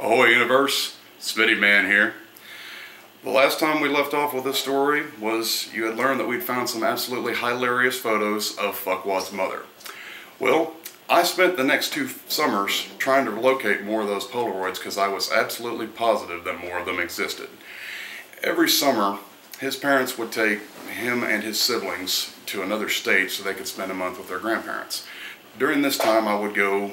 Ahoy Universe, Smitty Man here. The last time we left off with this story was you had learned that we'd found some absolutely hilarious photos of Fuckwad's mother. Well, I spent the next 2 summers trying to locate more of those Polaroids because I was absolutely positive that more of them existed. Every summer, his parents would take him and his siblings to another state so they could spend a month with their grandparents. During this time, I would go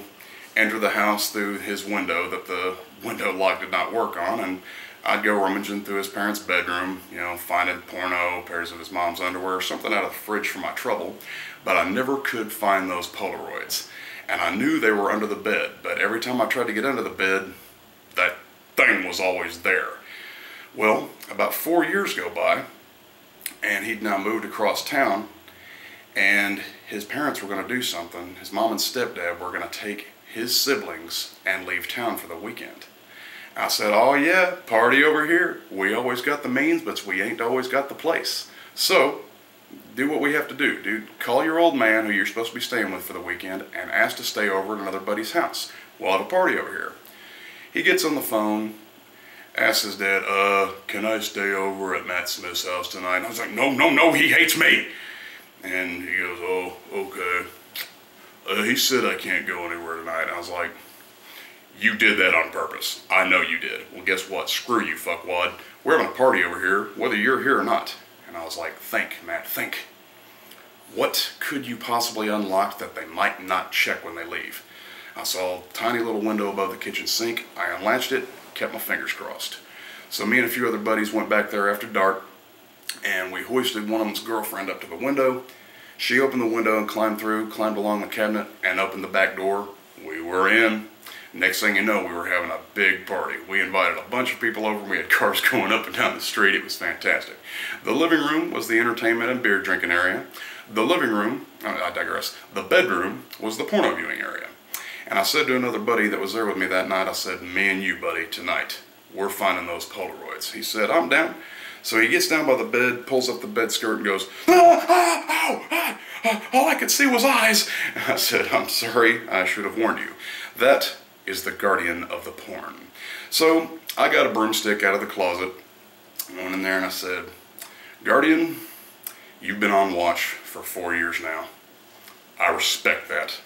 enter the house through his window that the window lock did not work on, and I'd go rummaging through his parents' bedroom, finding porno, pairs of his mom's underwear, something out of the fridge for my trouble, but I never could find those Polaroids. And I knew they were under the bed, but every time I tried to get under the bed, that thing was always there. Well, about 4 years go by, and he'd now moved across town, and his parents were going to do something. His mom and stepdad were going to take his siblings and leave town for the weekend. I said, oh yeah, party over here. We always got the means, but we ain't always got the place. So, do what we have to do, dude. Call your old man who you're supposed to be staying with for the weekend and ask to stay over at another buddy's house. We'll have a party over here. He gets on the phone, asks his dad, can I stay over at Matt Smith's house tonight? And I was like, no, he hates me. And he goes, oh, okay. He said I can't go anywhere tonight. And I was like, you did that on purpose. I know you did. Well, guess what? Screw you, fuckwad. We're having a party over here, whether you're here or not. And I was like, think, Matt, think. What could you possibly unlock that they might not check when they leave? I saw a tiny little window above the kitchen sink. I unlatched it, kept my fingers crossed. So me and a few other buddies went back there after dark, and we hoisted one of them's girlfriend up to the window. She opened the window and climbed along the cabinet, and opened the back door. We were in. Next thing you know, we were having a big party. We invited a bunch of people over. We had cars going up and down the street. It was fantastic. The living room was the entertainment and beer drinking area. The living room, I digress, the bedroom was the porno viewing area. And I said to another buddy that was there with me that night, I said, me and you, buddy, tonight, we're finding those Polaroids. He said, I'm down. So he gets down by the bed, pulls up the bed skirt and goes, all I could see was eyes. I said, I'm sorry, I should have warned you. That is the guardian of the porn. So I got a broomstick out of the closet, went in there and I said, Guardian, you've been on watch for 4 years now. I respect that.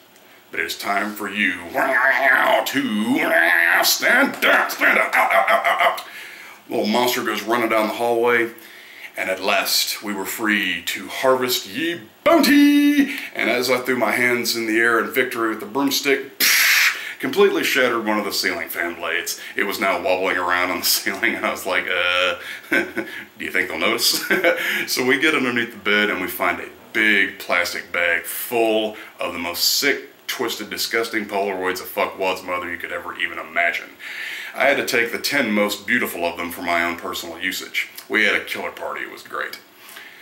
But it's time for you to stand down, stand up, out. Little monster goes running down the hallway, and at last we were free to harvest ye bounty. And as I threw my hands in the air in victory with the broomstick, completely shattered one of the ceiling fan blades. It was now wobbling around on the ceiling, and I was like, do you think they'll notice? So we get underneath the bed and we find a big plastic bag full of the most sick, twisted, disgusting Polaroids of Fuckwad's mother you could ever even imagine. I had to take the 10 most beautiful of them for my own personal usage. We had a killer party. It was great.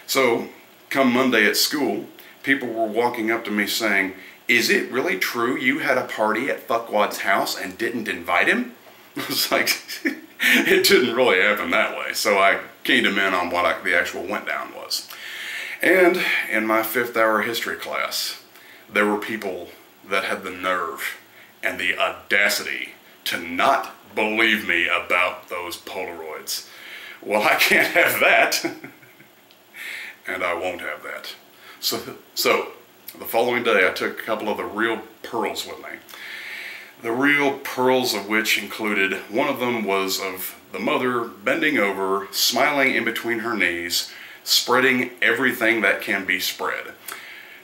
So, come Monday at school, people were walking up to me saying, is it really true you had a party at Fuckwad's house and didn't invite him? I was like, it didn't really happen that way. So I keyed him in on what the actual went down was. And in my 5th hour history class, there were people that had the nerve and the audacity to not believe me about those Polaroids. Well, I can't have that. And I won't have that. So the following day I took a couple of the real pearls with me. The real pearls of which included, one of them was of the mother bending over, smiling in between her knees, spreading everything that can be spread.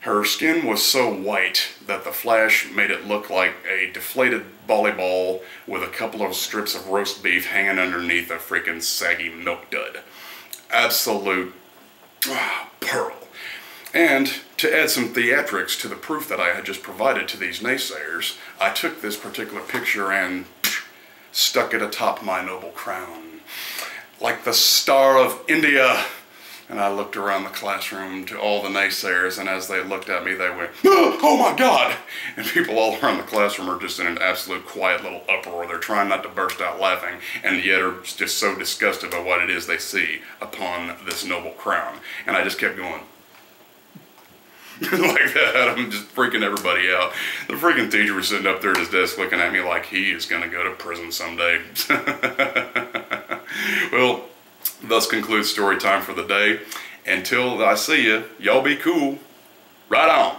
Her skin was so white that the flash made it look like a deflated volleyball with a couple of strips of roast beef hanging underneath a freaking saggy milk dud. Absolute pearl. And to add some theatrics to the proof that I had just provided to these naysayers, I took this particular picture and stuck it atop my noble crown, like the Star of India. And I looked around the classroom to all the naysayers, and as they looked at me, they went, oh my God! And people all around the classroom are just in an absolute quiet little uproar. They're trying not to burst out laughing, and yet are just so disgusted by what it is they see upon this noble crown. And I just kept going. like that. I'm just freaking everybody out. The freaking teacher was sitting up there at his desk looking at me like he is going to go to prison someday. Well, thus concludes story time for the day. Until I see you, y'all be cool. Right on.